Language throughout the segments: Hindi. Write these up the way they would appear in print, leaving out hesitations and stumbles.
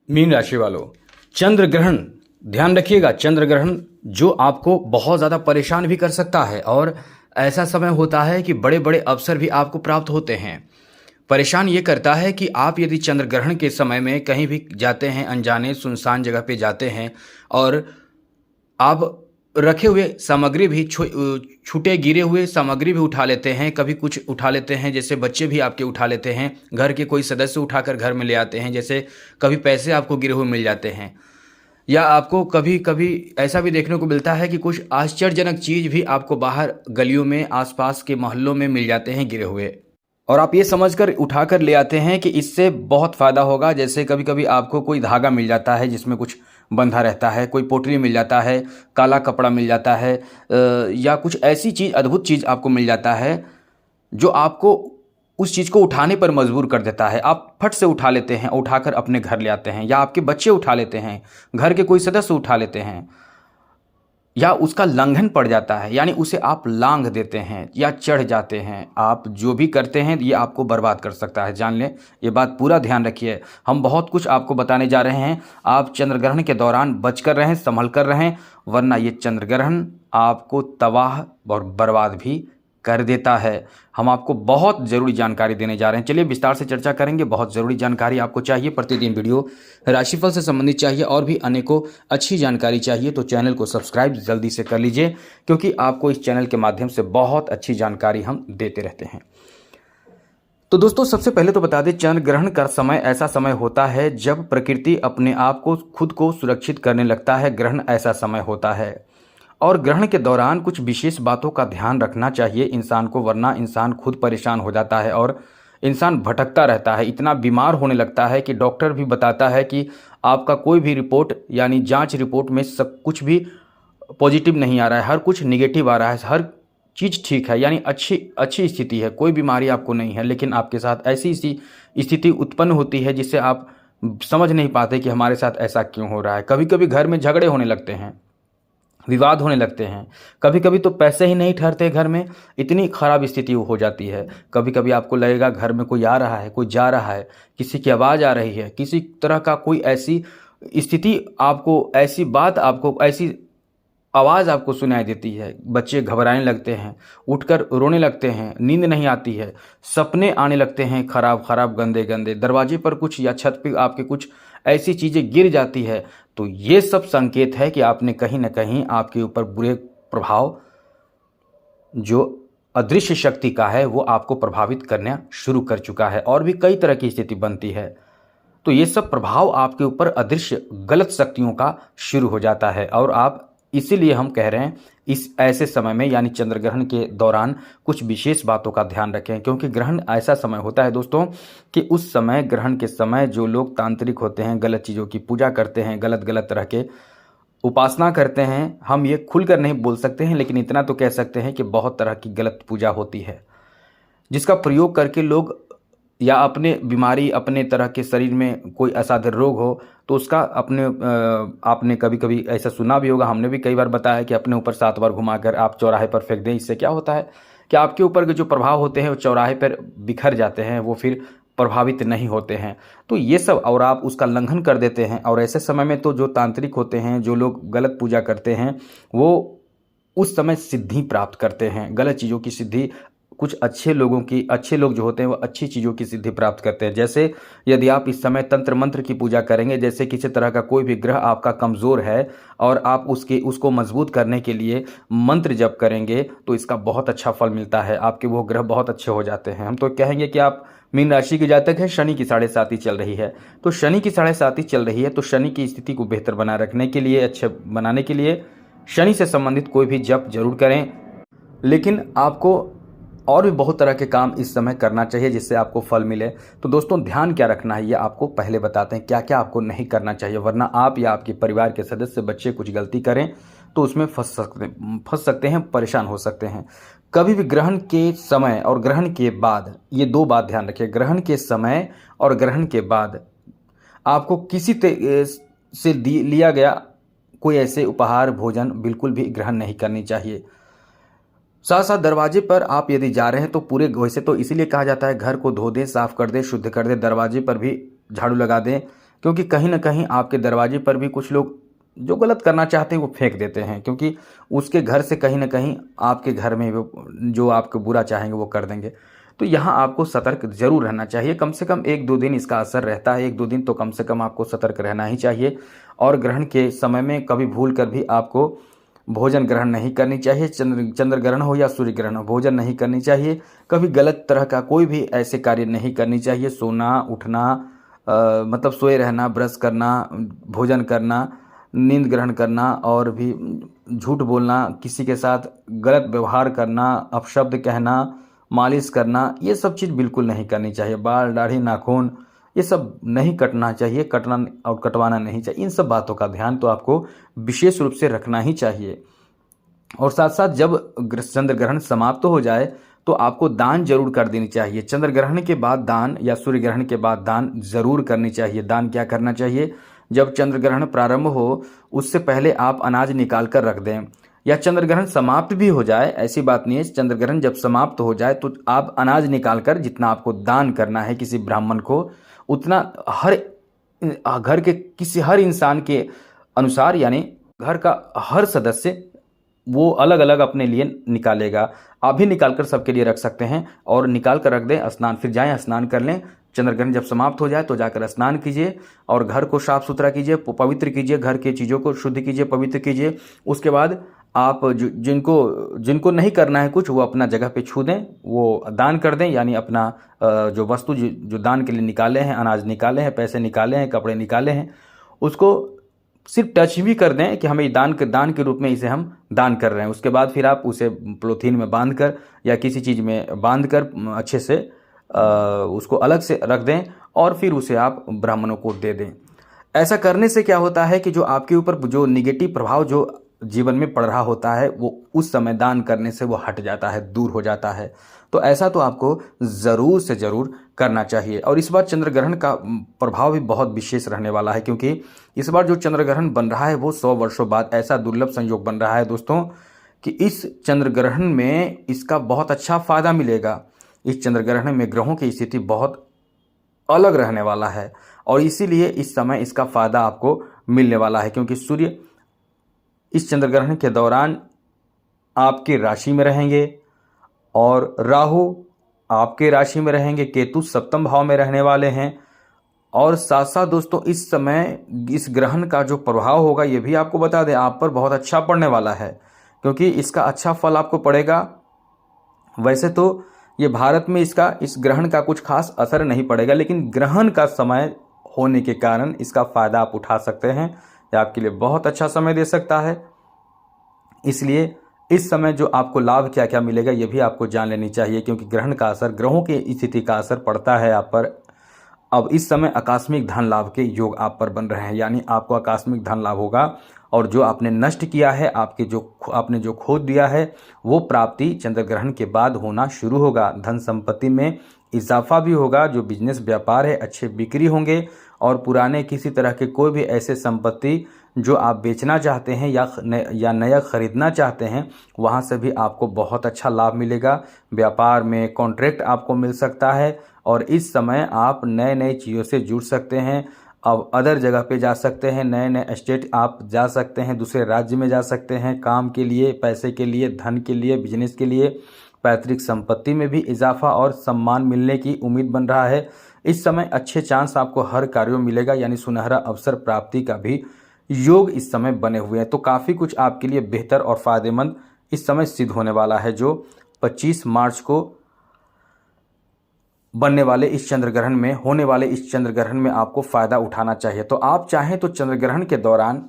मीन राशि वालों, चंद्र ग्रहण ध्यान रखिएगा। चंद्र ग्रहण जो आपको बहुत ज़्यादा परेशान भी कर सकता है और ऐसा समय होता है कि बड़े बड़े अवसर भी आपको प्राप्त होते हैं। परेशान ये करता है कि आप यदि चंद्र ग्रहण के समय में कहीं भी जाते हैं, अनजाने सुनसान जगह पे जाते हैं और आप रखे हुए सामग्री भी छूटे गिरे हुए सामग्री भी उठा लेते हैं, कभी कुछ उठा लेते हैं, जैसे बच्चे भी आपके उठा लेते हैं, घर के कोई सदस्य उठाकर घर में ले आते हैं, जैसे कभी पैसे आपको गिरे हुए मिल जाते हैं, या आपको कभी कभी ऐसा भी देखने को मिलता है कि कुछ आश्चर्यजनक चीज़ भी आपको बाहर गलियों में आसपास के मोहल्लों में मिल जाते हैं गिरे हुए, और आप ये समझकर उठाकर ले आते हैं कि इससे बहुत फ़ायदा होगा। जैसे कभी कभी आपको कोई धागा मिल जाता है जिसमें कुछ बंधा रहता है, कोई पोटली मिल जाता है, काला कपड़ा मिल जाता है, या कुछ ऐसी चीज़, अद्भुत चीज़ आपको मिल जाता है जो आपको उस चीज़ को उठाने पर मजबूर कर देता है। आप फट से उठा लेते हैं, उठाकर अपने घर ले आते हैं, या आपके बच्चे उठा लेते हैं, घर के कोई सदस्य उठा लेते हैं, या उसका लंघन पड़ जाता है, यानी उसे आप लांघ देते हैं या चढ़ जाते हैं। आप जो भी करते हैं ये आपको बर्बाद कर सकता है, जान लें, ये बात पूरा ध्यान रखिए। हम बहुत कुछ आपको बताने जा रहे हैं, आप चंद्र ग्रहण के दौरान बच कर रहें, संभल कर रहें, वरना ये चंद्र ग्रहण आपको तबाह और बर्बाद भी कर देता है। हम आपको बहुत ज़रूरी जानकारी देने जा रहे हैं, चलिए विस्तार से चर्चा करेंगे। बहुत ज़रूरी जानकारी आपको चाहिए, प्रतिदिन वीडियो राशिफल से संबंधित चाहिए और भी अनेकों अच्छी जानकारी चाहिए, तो चैनल को सब्सक्राइब जल्दी से कर लीजिए, क्योंकि आपको इस चैनल के माध्यम से बहुत अच्छी जानकारी हम देते रहते हैं। तो दोस्तों, सबसे पहले तो बता दें, चंद्र ग्रहण का समय ऐसा समय होता है जब प्रकृति अपने आप को खुद को सुरक्षित करने लगता है। ग्रहण ऐसा समय होता है और ग्रहण के दौरान कुछ विशेष बातों का ध्यान रखना चाहिए इंसान को, वरना इंसान खुद परेशान हो जाता है और इंसान भटकता रहता है, इतना बीमार होने लगता है कि डॉक्टर भी बताता है कि आपका कोई भी रिपोर्ट यानी जांच रिपोर्ट में सब कुछ भी पॉजिटिव नहीं आ रहा है, हर कुछ निगेटिव आ रहा है, हर चीज़ ठीक है, यानी अच्छी स्थिति है, कोई बीमारी आपको नहीं है, लेकिन आपके साथ ऐसी सी स्थिति उत्पन्न होती है जिससे आप समझ नहीं पाते कि हमारे साथ ऐसा क्यों हो रहा है। कभी कभी घर में झगड़े होने लगते हैं, विवाद होने लगते हैं, कभी कभी तो पैसे ही नहीं ठहरते घर में, इतनी खराब स्थिति हो जाती है। कभी कभी आपको लगेगा घर में कोई आ रहा है, कोई जा रहा है, किसी की आवाज़ आ रही है, किसी तरह का कोई ऐसी स्थिति आपको, ऐसी बात आपको, ऐसी आवाज़ आपको सुनाई देती है, बच्चे घबराने लगते हैं, उठकर रोने लगते हैं, नींद नहीं आती है, सपने आने लगते हैं खराब खराब, गंदे गंदे, दरवाजे पर कुछ या छत पे आपके कुछ ऐसी चीज़ें गिर जाती है, तो ये सब संकेत है कि आपने कहीं ना कहीं आपके ऊपर बुरे प्रभाव जो अदृश्य शक्ति का है वो आपको प्रभावित करना शुरू कर चुका है, और भी कई तरह की स्थिति बनती है। तो ये सब प्रभाव आपके ऊपर अदृश्य गलत शक्तियों का शुरू हो जाता है, और आप, इसीलिए हम कह रहे हैं इस ऐसे समय में यानी चंद्र ग्रहण के दौरान कुछ विशेष बातों का ध्यान रखें, क्योंकि ग्रहण ऐसा समय होता है दोस्तों कि उस समय, ग्रहण के समय, जो लोग तांत्रिक होते हैं, गलत चीज़ों की पूजा करते हैं, गलत गलत तरह के उपासना करते हैं, हम ये खुलकर नहीं बोल सकते हैं, लेकिन इतना तो कह सकते हैं कि बहुत तरह की गलत पूजा होती है, जिसका प्रयोग करके लोग, या अपने बीमारी, अपने तरह के शरीर में कोई असाध्य रोग हो तो उसका अपने आपने कभी कभी ऐसा सुना भी होगा, हमने भी कई बार बताया कि अपने ऊपर 7 बार घुमाकर आप चौराहे पर फेंक दें। इससे क्या होता है कि आपके ऊपर के जो प्रभाव होते हैं वो चौराहे पर बिखर जाते हैं, वो फिर प्रभावित नहीं होते हैं। तो ये सब, और आप उसका लंघन कर देते हैं, और ऐसे समय में तो जो तांत्रिक होते हैं, जो लोग गलत पूजा करते हैं, वो उस समय सिद्धि प्राप्त करते हैं, गलत चीज़ों की सिद्धि। कुछ अच्छे लोगों की, अच्छे लोग जो होते हैं वो अच्छी चीज़ों की सिद्धि प्राप्त करते हैं। जैसे यदि आप इस समय तंत्र मंत्र की पूजा करेंगे, जैसे किसी तरह का कोई भी ग्रह आपका कमज़ोर है और आप उसको मजबूत करने के लिए मंत्र जप करेंगे, तो इसका बहुत अच्छा फल मिलता है, आपके वो ग्रह बहुत अच्छे हो जाते हैं। हम तो कहेंगे कि आप मीन राशि के जातक हैं, शनि की 7.5 चल रही है, तो शनि की 7.5 चल रही है, तो शनि की स्थिति को बेहतर बनाए रखने के लिए, अच्छे बनाने के लिए शनि से संबंधित कोई भी जप जरूर करें। लेकिन आपको और भी बहुत तरह के काम इस समय करना चाहिए जिससे आपको फल मिले। तो दोस्तों, ध्यान क्या रखना है ये आपको पहले बताते हैं, क्या क्या आपको नहीं करना चाहिए, वरना आप या आपके परिवार के सदस्य, बच्चे कुछ गलती करें तो उसमें फंस सकते हैं, परेशान हो सकते हैं। कभी भी ग्रहण के समय और ग्रहण के बाद, ये 2 बात ध्यान रखिए, ग्रहण के समय और ग्रहण के बाद आपको किसी से लिया गया कोई ऐसे उपहार, भोजन बिल्कुल भी ग्रहण नहीं करनी चाहिए। साथ साथ दरवाजे पर आप यदि जा रहे हैं तो पूरे, वैसे तो इसीलिए कहा जाता है घर को धो दें, साफ कर दें, शुद्ध कर दें, दरवाजे पर भी झाड़ू लगा दें, क्योंकि कहीं ना कहीं आपके दरवाजे पर भी कुछ लोग जो गलत करना चाहते हैं वो फेंक देते हैं, क्योंकि उसके घर से कहीं ना कहीं आपके घर में वो जो आपको बुरा चाहेंगे वो कर देंगे। तो यहाँ आपको सतर्क जरूर रहना चाहिए। कम से कम 1-2 दिन इसका असर रहता है, 1-2 दिन तो कम से कम आपको सतर्क रहना ही चाहिए। और ग्रहण के समय में कभी भूल कर भी आपको भोजन ग्रहण नहीं करनी चाहिए। चंद्र ग्रहण हो या सूर्य ग्रहण हो, भोजन नहीं करनी चाहिए। कभी गलत तरह का कोई भी ऐसे कार्य नहीं करनी चाहिए। सोना उठना, मतलब सोए रहना, ब्रश करना, भोजन करना, नींद ग्रहण करना और भी झूठ बोलना, किसी के साथ गलत व्यवहार करना, अपशब्द कहना, मालिश करना, ये सब चीज़ बिल्कुल नहीं करनी चाहिए। बाल, दाढ़ी, नाखून ये सब नहीं कटना चाहिए, कटना और कटवाना नहीं चाहिए। इन सब बातों का ध्यान तो आपको विशेष रूप से रखना ही चाहिए। और साथ साथ जब चंद्र ग्रहण समाप्त हो जाए तो आपको दान जरूर कर देनी चाहिए। चंद्र ग्रहण के बाद दान या सूर्य ग्रहण के बाद दान जरूर करनी चाहिए। दान क्या करना चाहिए? जब चंद्र ग्रहण प्रारंभ हो उससे पहले आप अनाज निकाल कर रख दें, या चंद्र ग्रहण समाप्त भी हो जाए, ऐसी बात नहीं है। चंद्र ग्रहण जब समाप्त हो जाए तो आप अनाज निकाल कर जितना आपको दान करना है किसी ब्राह्मण को, उतना हर घर के किसी हर इंसान के अनुसार, यानी घर का हर सदस्य वो अलग अलग अपने लिए निकालेगा। आप भी निकाल कर सबके लिए रख सकते हैं और निकाल कर रख दें। स्नान, फिर जाएं स्नान कर लें। चंद्रग्रहण जब समाप्त हो जाए तो जाकर स्नान कीजिए और घर को साफ सुथरा कीजिए, पवित्र कीजिए, घर की चीज़ों को शुद्ध कीजिए, पवित्र कीजिए। उसके बाद आप जिनको नहीं करना है कुछ, वो अपना जगह पे छू दें, वो दान कर दें। यानी अपना जो वस्तु जो दान के लिए निकाले हैं, अनाज निकाले हैं, पैसे निकाले हैं, कपड़े निकाले हैं, उसको सिर्फ टच भी कर दें कि हमें दान के रूप में इसे हम दान कर रहे हैं। उसके बाद फिर आप उसे पॉलीथीन में बांध कर या किसी चीज़ में बांध कर अच्छे से उसको अलग से रख दें और फिर उसे आप ब्राह्मणों को दे दें। ऐसा करने से क्या होता है कि जो आपके ऊपर जो निगेटिव प्रभाव जो जीवन में पड़ रहा होता है वो उस समय दान करने से वो हट जाता है, दूर हो जाता है। तो ऐसा तो आपको ज़रूर से ज़रूर करना चाहिए। और इस बार चंद्र ग्रहण का प्रभाव भी बहुत विशेष रहने वाला है, क्योंकि इस बार जो चंद्र ग्रहण बन रहा है वो 100 वर्षों बाद ऐसा दुर्लभ संयोग बन रहा है दोस्तों कि इस चंद्र ग्रहण में इसका बहुत अच्छा फायदा मिलेगा। इस चंद्र ग्रहण में ग्रहों की स्थिति बहुत अलग रहने वाला है और इसीलिए इस समय इसका फायदा आपको मिलने वाला है, क्योंकि सूर्य इस चंद्र ग्रहण के दौरान आपकी राशि में रहेंगे और राहु आपके राशि में रहेंगे, केतु सप्तम भाव में रहने वाले हैं। और साथ साथ दोस्तों इस समय इस ग्रहण का जो प्रभाव होगा ये भी आपको बता दें, आप पर बहुत अच्छा पड़ने वाला है, क्योंकि इसका अच्छा फल आपको पड़ेगा। वैसे तो ये भारत में इस ग्रहण का कुछ खास असर नहीं पड़ेगा, लेकिन ग्रहण का समय होने के कारण इसका फायदा आप उठा सकते हैं। यह आपके लिए बहुत अच्छा समय दे सकता है। इसलिए इस समय जो आपको लाभ क्या क्या मिलेगा ये भी आपको जान लेनी चाहिए, क्योंकि ग्रहण का असर, ग्रहों की स्थिति का असर पड़ता है आप पर। अब इस समय आकस्मिक धन लाभ के योग आप पर बन रहे हैं, यानी आपको आकस्मिक धन लाभ होगा और जो आपने नष्ट किया है, आपने जो खो दिया है वो प्राप्ति चंद्र ग्रहण के बाद होना शुरू होगा। धन संपत्ति में इजाफा भी होगा। जो बिजनेस व्यापार है अच्छे बिक्री होंगे और पुराने किसी तरह के कोई भी ऐसे संपत्ति जो आप बेचना चाहते हैं या नया खरीदना चाहते हैं, वहाँ से भी आपको बहुत अच्छा लाभ मिलेगा। व्यापार में कॉन्ट्रैक्ट आपको मिल सकता है और इस समय आप नए नए चीज़ों से जुड़ सकते हैं। अब अदर जगह पे जा सकते हैं, नए नए स्टेट आप जा सकते हैं, दूसरे राज्य में जा सकते हैं काम के लिए, पैसे के लिए, धन के लिए, बिजनेस के लिए। पैतृक संपत्ति में भी इजाफा और सम्मान मिलने की उम्मीद बन रहा है। इस समय अच्छे चांस आपको हर कार्यों में मिलेगा, यानी सुनहरा अवसर प्राप्ति का भी योग इस समय बने हुए हैं। तो काफ़ी कुछ आपके लिए बेहतर और फ़ायदेमंद इस समय सिद्ध होने वाला है, जो 25 मार्च को बनने वाले इस चंद्र ग्रहण में, होने वाले इस चंद्र ग्रहण में आपको फ़ायदा उठाना चाहिए। तो आप चाहें तो चंद्र ग्रहण के दौरान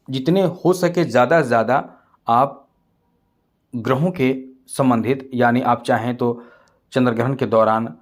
जितने हो सके ज़्यादा से ज़्यादा आप ग्रहों के संबंधित, यानी आप चाहें तो चंद्र ग्रहण के दौरान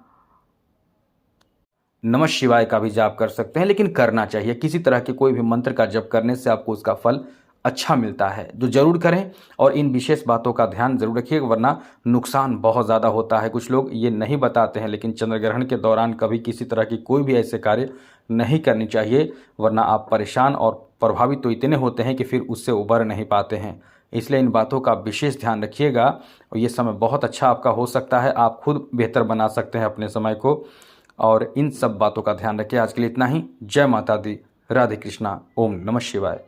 नमः शिवाय का भी जाप कर सकते हैं, लेकिन करना चाहिए। किसी तरह के कोई भी मंत्र का जप करने से आपको उसका फल अच्छा मिलता है, जो जरूर करें। और इन विशेष बातों का ध्यान जरूर रखिएगा, वरना नुकसान बहुत ज़्यादा होता है। कुछ लोग ये नहीं बताते हैं, लेकिन चंद्र ग्रहण के दौरान कभी किसी तरह की कोई भी ऐसे कार्य नहीं करनी चाहिए, वरना आप परेशान और प्रभावित तो इतने होते हैं कि फिर उससे उबर नहीं पाते हैं। इसलिए इन बातों का विशेष ध्यान रखिएगा और ये समय बहुत अच्छा आपका हो सकता है। आप खुद बेहतर बना सकते हैं अपने समय को। और इन सब बातों का ध्यान रखें। आज के लिए इतना ही। जय माता दी, राधे कृष्णा, ओम नमः शिवाय।